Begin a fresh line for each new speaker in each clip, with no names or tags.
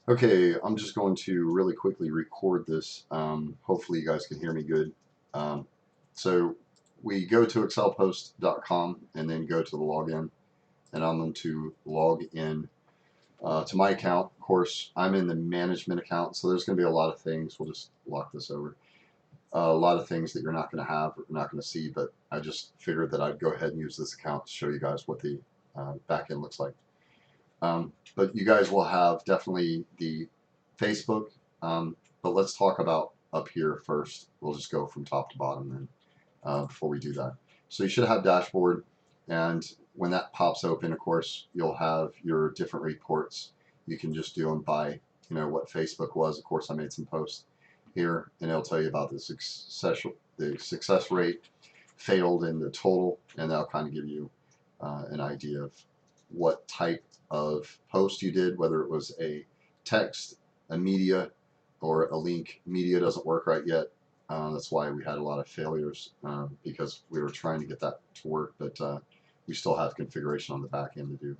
Okay, I'm just going to really quickly record this. Hopefully you guys can hear me good. So we go to Acceleposts.com and then go to the login, and I'm going to log in to my account. Of course, I'm in the management account, so there's going to be a lot of things. We'll just lock this over. A lot of things that you're not going to have or not going to see, but I just figured that I'd go ahead and use this account to show you guys what the back end looks like. But you guys will have definitely the Facebook. But let's talk about up here first. We'll just go from top to bottom then before we do that. So you should have dashboard, and when that pops open, of course, you'll have your different reports. You can just do them by what Facebook was. Of course, I made some posts here, and it'll tell you about the success rate, failed, and the total, and that'll kind of give you an idea of what type of post you did, whether it was a text, a media, or a link. Media doesn't work right yet. That's why we had a lot of failures because we were trying to get that to work, but we still have configuration on the back end to do.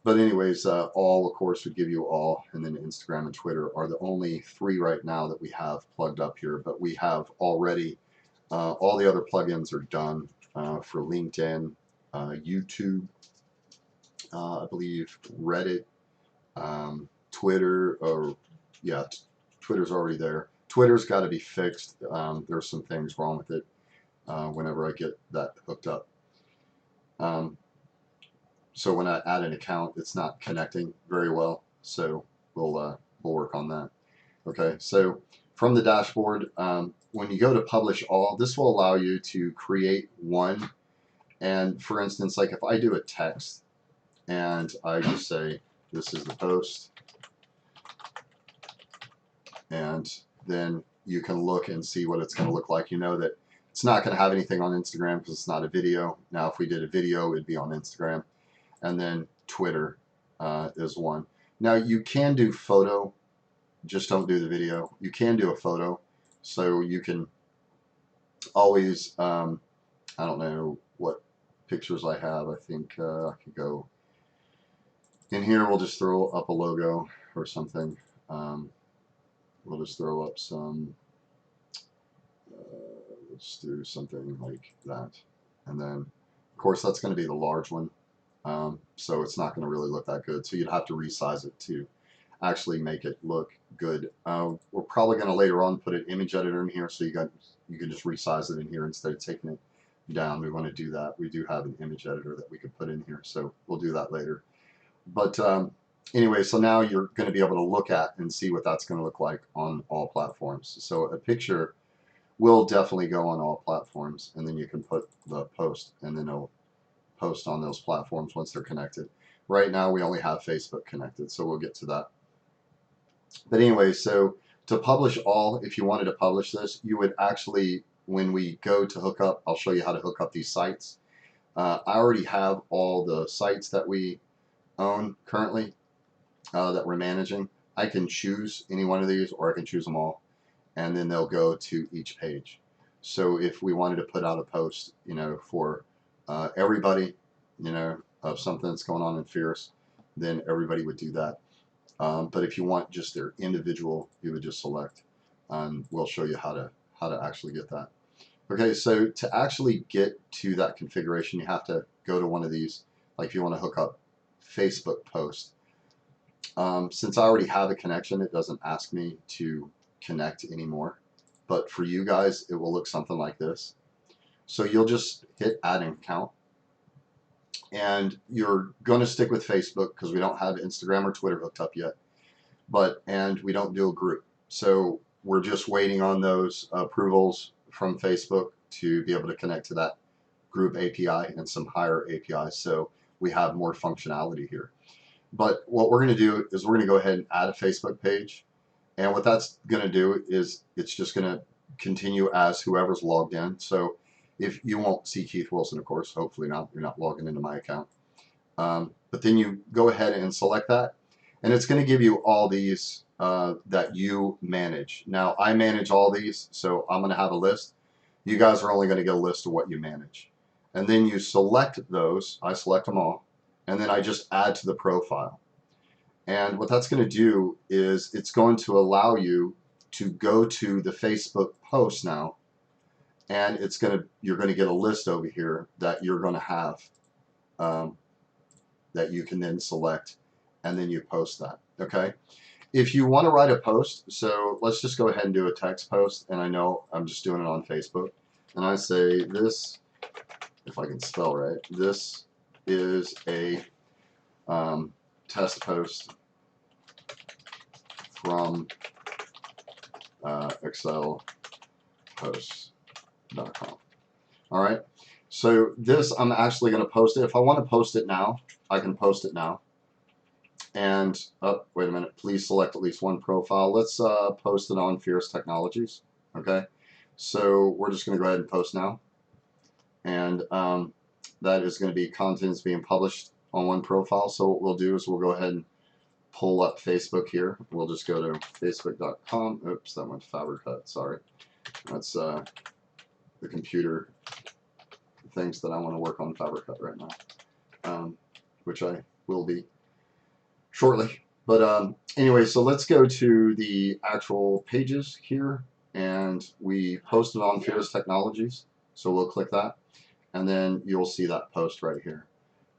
But anyways, all, of course, would give you all, and then Instagram and Twitter are the only three right now that we have plugged up here, but we have already, all the other plugins are done for LinkedIn, YouTube, I believe Reddit, Twitter, or yeah, Twitter's already there. Twitter's got to be fixed. There's some things wrong with it whenever I get that hooked up. So when I add an account, it's not connecting very well. So we'll work on that. Okay, so from the dashboard, when you go to publish all, this will allow you to create one. And for instance, like if I do a text and I just say, this is the post, and then you can look and see what it's going to look like. You know that it's not going to have anything on Instagram because it's not a video. Now, if we did a video, it'd be on Instagram. And then Twitter is one. Now, you can do photo, just don't do the video. You can do a photo, so you can always, I don't know what pictures I have. I think I could go in here. We'll just throw up a logo or something. We'll just throw up some, let's do something like that. And then, of course, that's going to be the large one. So it's not going to really look that good. So you'd have to resize it to actually make it look good. We're probably going to later on put an image editor in here, so you can just resize it in here instead of taking it down. We want to do that. We do have an image editor that we could put in here, so we'll do that later. But anyway, so now you're going to be able to look at and see what that's going to look like on all platforms. So a picture will definitely go on all platforms, and then you can put the post, and then it'll post on those platforms once they're connected. Right now we only have Facebook connected, so we'll get to that. But anyway, so to publish all, if you wanted to publish this, you would actually, when we go to hook up, I'll show you how to hook up these sites. I already have all the sites that we own currently that we're managing. I can choose any one of these, or I can choose them all, and then they'll go to each page. So if we wanted to put out a post, for everybody, of something that's going on in Fierce, then everybody would do that. But if you want just their individual, you would just select, and we'll show you how to actually get that. Okay, so to actually get to that configuration, you have to go to one of these. Like if you want to hook up Facebook post. Since I already have a connection, it doesn't ask me to connect anymore. But for you guys, it will look something like this. So you'll just hit add an account. And you're going to stick with Facebook because we don't have Instagram or Twitter hooked up yet. And we don't do a group. So we're just waiting on those approvals from Facebook to be able to connect to that group API and some higher APIs. So we have more functionality here. But what we're going to do is we're going to go ahead and add a Facebook page. And what that's going to do is it's just going to continue as whoever's logged in. So if you won't see Keith Wilson, of course, hopefully not, you're not logging into my account. But then you go ahead and select that. And it's going to give you all these that you manage. Now, I manage all these, so I'm going to have a list. You guys are only going to get a list of what you manage. And then you select those. I select them all. And then I just add to the profile. And what that's going to do is it's going to allow you to go to the Facebook post now, and you're going to get a list over here that you're going to have, that you can then select, and then you post that. Okay. If you want to write a post, so let's just go ahead and do a text post, and I know I'm just doing it on Facebook, and I say this, if I can spell right, this is a test post from Acceleposts.com. All right. So this, I'm actually going to post it. If I want to post it now, I can post it now. And, oh, wait a minute, please select at least one profile. Let's post it on Fierce Technologies. Okay. So we're just going to go ahead and post now. And that is going to be content is being published on one profile. So what we'll do is we'll go ahead and pull up Facebook here. We'll just go to facebook.com. Oops, that went to FabriCut. Sorry. That's the computer things that I want to work on FabriCut right now, which I will be shortly. But anyway, so let's go to the actual pages here, and we posted on Fierce Technologies. So we'll click that, and then you'll see that post right here.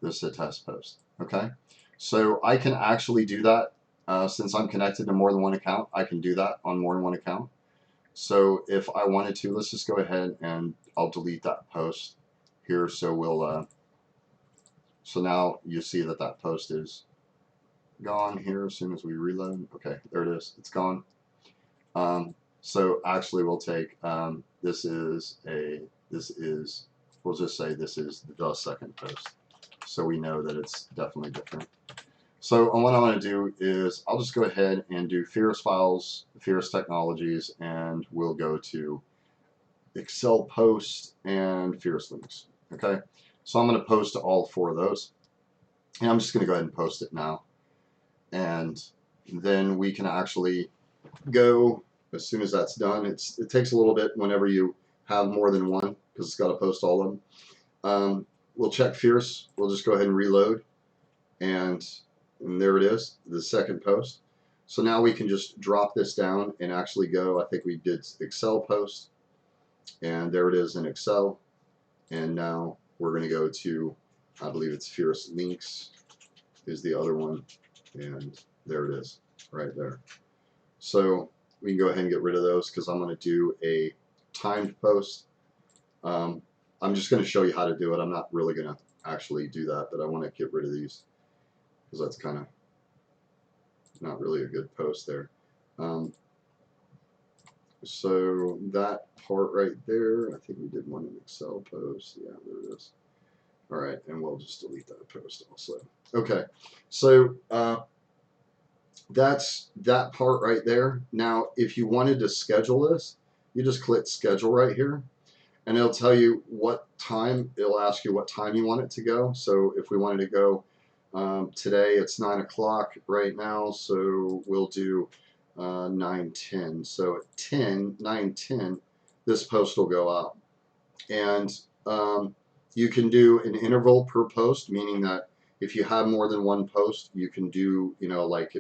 This is a test post. Okay. So I can actually do that since I'm connected to more than one account. I can do that on more than one account. So if I wanted to, let's just go ahead and I'll delete that post here. So we'll so now you see that that post is gone here as soon as we reload. Okay, there it is. It's gone. So actually we'll take this is we'll just say this is the second post, so we know that it's definitely different. So what I'm going to do is I'll just go ahead and do Fierce Files, Fierce Technologies, and we'll go to Acceleposts and Fierce Links. Okay, so I'm going to post to all four of those, and I'm just going to go ahead and post it now, and then we can actually go as soon as that's done. It takes a little bit whenever you have more than one because it's got to post all of them. We'll check Fierce. We'll just go ahead and reload, and there it is, the second post. So now we can just drop this down and actually go. I think we did Excel post, and there it is in Excel. And now we're going to go to, I believe it's Fierce Links is the other one, and there it is right there. So we can go ahead and get rid of those because I'm going to do a timed post. I'm just going to show you how to do it. I'm not really going to actually do that, but I want to get rid of these because that's kind of not really a good post there. So that part right there, I think we did one in Excel post. Yeah, there it is. All right, and we'll just delete that post also. Okay, so that's that part right there. Now, if you wanted to schedule this, you just click schedule right here, and it'll tell you what time. It'll ask you what time you want it to go. So if we wanted to go today, it's 9 o'clock right now, so we'll do 9:10. So at 9:10, this post will go out, and you can do an interval per post, meaning that if you have more than one post, you can do, you know, like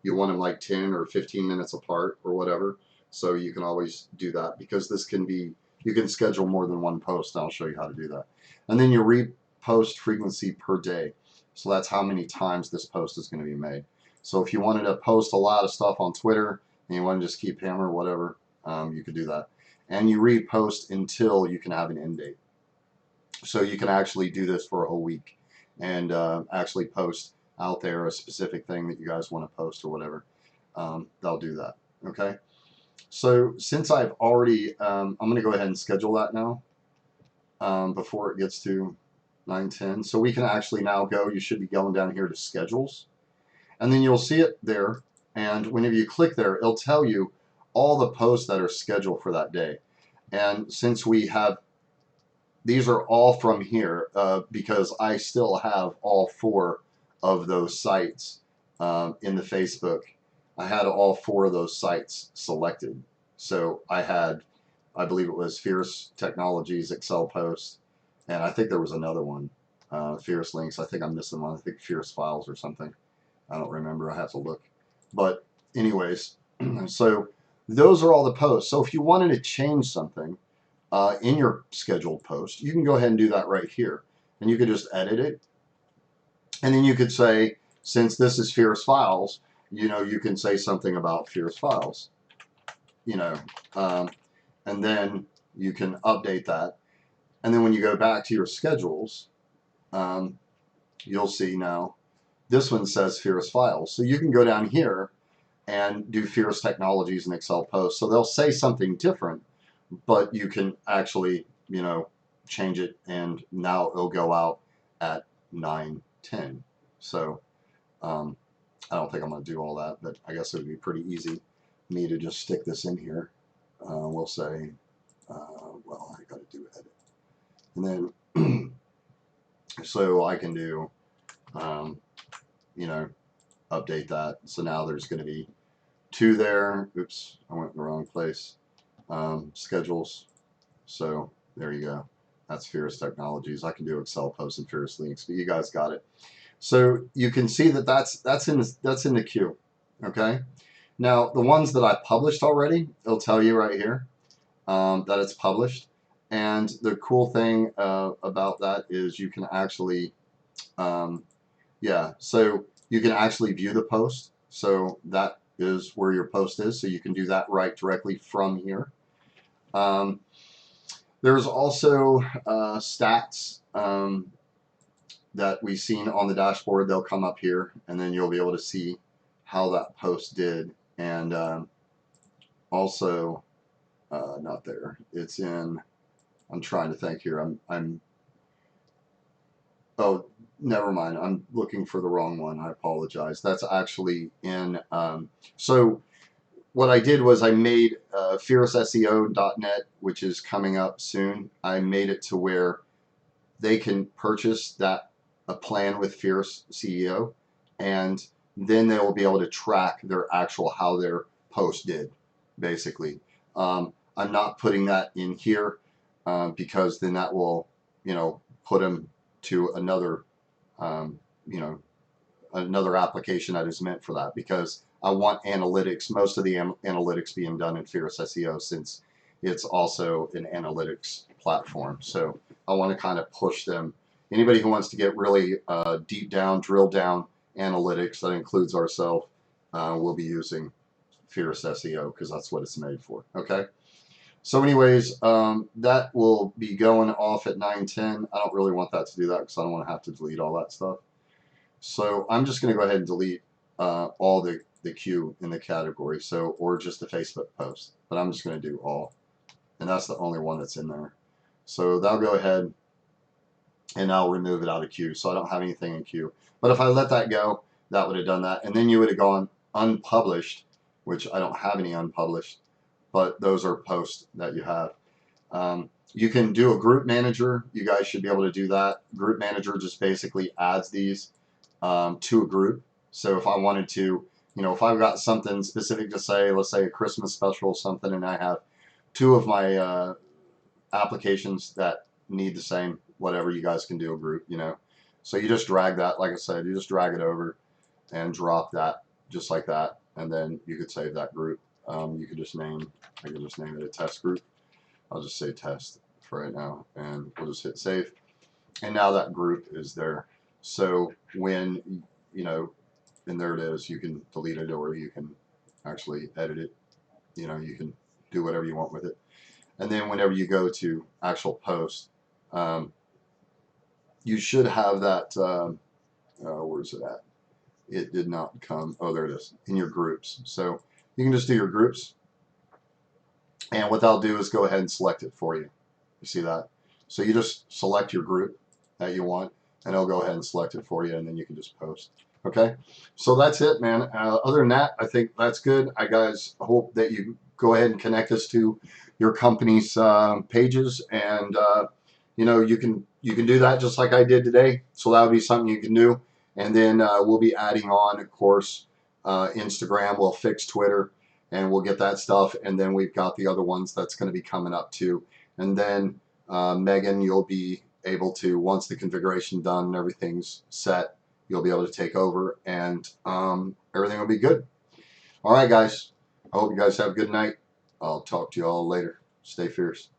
you want them like 10 or 15 minutes apart or whatever. So you can always do that because this can be, you can schedule more than one post. I'll show you how to do that. And then your repost frequency per day. So that's how many times this post is going to be made. So if you wanted to post a lot of stuff on Twitter and you want to just keep hammer, whatever, you could do that. And you repost until you can have an end date. So you can actually do this for a whole week and actually post out there a specific thing that you guys want to post or whatever. They'll do that. Okay. So since I've already, I'm going to go ahead and schedule that now before it gets to 9:10. So we can actually now go, you should be going down here to schedules, and then you'll see it there. And whenever you click there, it'll tell you all the posts that are scheduled for that day. And since we have, these are all from here because I still have all four of those sites in the Facebook. I had all four of those sites selected. So I had, I believe it was Fierce Technologies, Acceleposts, and I think there was another one, Fierce Links. I think I'm missing one. I think Fierce Files or something. I don't remember. I have to look. But anyways, so those are all the posts. So if you wanted to change something in your scheduled post, you can go ahead and do that right here. And you could just edit it. And then you could say, since this is Fierce Files, you can say something about Fierce Files, you know, um, and then you can update that. And then when you go back to your schedules, you'll see now this one says Fierce Files. So you can go down here and do Fierce Technologies and Acceleposts. So they'll say something different, but you can actually, change it, and now it'll go out at 9:10. So I don't think I'm going to do all that, but I guess it would be pretty easy me to just stick this in here. We'll say, well, I got to do edit. And then, so I can do, update that. So now there's going to be 2 there. Oops, I went in the wrong place. Schedules. So there you go. That's Fierce Technologies. I can do Excel posts and Fierce links, but you guys got it. So you can see that that's in the queue. Okay. Now the ones that I published already, it'll tell you right here that it's published. And the cool thing about that is you can actually, so you can actually view the post. So that is where your post is. So you can do that right directly from here. There's also stats that we've seen on the dashboard. They'll come up here, and then you'll be able to see how that post did. And also, not there. It's in. I'm trying to think here. Oh, never mind. I'm looking for the wrong one. I apologize. That's actually in. So what I did was I made fearlessseo.net, which is coming up soon. I made it to where they can purchase a plan with Fierce CEO, and then they will be able to track their actual how their post did, basically. I'm not putting that in here because then that will, put them to another, another application that is meant for that, because I want analytics, most of the analytics being done in Fierce SEO, since it's also an analytics platform. So I want to kind of push them. Anybody who wants to get really deep down, drill down analytics, that includes ourselves, will be using Fierce SEO because that's what it's made for. Okay. So anyways, that will be going off at 9:10. I don't really want that to do that because I don't want to have to delete all that stuff. So I'm just going to go ahead and delete all the queue in the category, or just the Facebook post. But I'm just going to do all. And that's the only one that's in there. So that'll go ahead and I'll remove it out of queue. So I don't have anything in queue. But if I let that go, that would have done that. And then you would have gone unpublished, which I don't have any unpublished, but those are posts that you have. You can do a group manager. You guys should be able to do that. Group manager just basically adds these to a group. So if I wanted to, if I've got something specific to say, let's say a Christmas special or something, and I have 2 of my applications that need the same, whatever, you guys can do a group, So you just drag that, like I said, you just drag it over and drop that just like that, and then you could save that group. You could just name, I could just name it a test group. I'll just say test for right now, and we'll just hit save. And now that group is there. So when, and there it is, you can delete it, or you can actually edit it. You can do whatever you want with it. And then whenever you go to actual post, you should have that, where's it at? It did not come, oh, there it is, in your groups. So you can just do your groups. And what they'll do is go ahead and select it for you. You see that? So you just select your group that you want, and it'll go ahead and select it for you, and then you can just post. Okay? So that's it, man. Other than that, I think that's good. I guys hope that you go ahead and connect us to your company's pages, and you can do that just like I did today. So that would be something you can do. And then we'll be adding on, of course, Instagram. We'll fix Twitter, and we'll get that stuff. And then we've got the other ones that's going to be coming up too. And then Megan, you'll be able to, once the configuration done and everything's set, you'll be able to take over, and everything will be good. All right, guys. I hope you guys have a good night. I'll talk to you all later. Stay fierce.